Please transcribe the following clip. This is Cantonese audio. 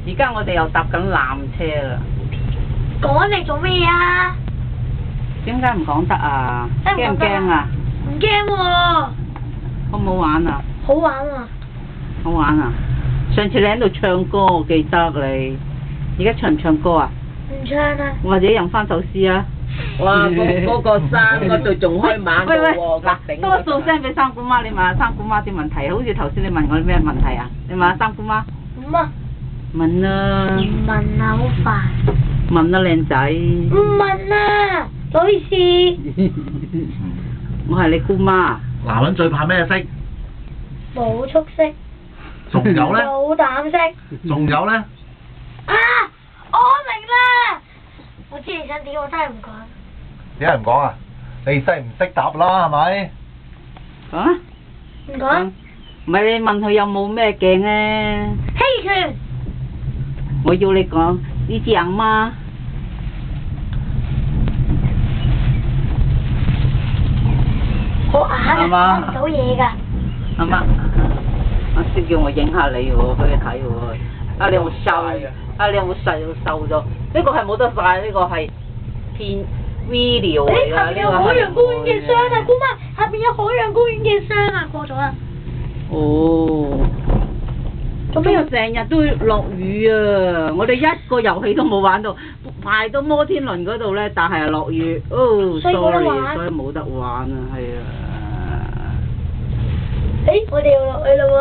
而家我哋又搭緊纜車啦。講嚟做咩啊？點解唔講得啊？驚唔驚啊？唔驚喎。好唔好玩啊？好玩喎。好玩啊！上次你喺度唱歌，我記得你。而家唱唔唱歌啊？唔唱啊。或者吟翻首詩啊？哇！嗰個山嗰度仲開猛到喎，嗱，多數聲俾三姑媽，你問下三姑媽啲問題，好似頭先你問我啲咩問題啊？你問下三姑媽。唔啊。問啊！問啊，好煩。問啊，靚仔。唔問啊，唔好意思。我係你姑媽。男人最怕咩色？冇蓄色。仲有咧？冇膽色。仲有咧？啊！我明啦！我知你想點，我真係唔講。點解唔講啊？你識唔識答啦，係咪？啊？唔講。唔係你問佢有冇咩鏡啊？欺權。我要你講呢隻人嗎？好啞㗎，講唔到嘢㗎。係嘛？阿師叫我影下你喎，俾你睇喎。啊，你有冇瘦？啊，你有冇瘦咗？呢個係冇得晒，呢個係片 video 嚟㗎。下邊有海洋公園嘅箱啊，姑媽，下邊有海洋公園嘅箱啊，過咗啦。哦。做咩成日都落雨啊！我哋一個遊戲都冇玩到，排到摩天輪嗰度咧，但係落雨，哦，sorry，所以冇得玩啊，係啊。誒，我哋要落去啦喎。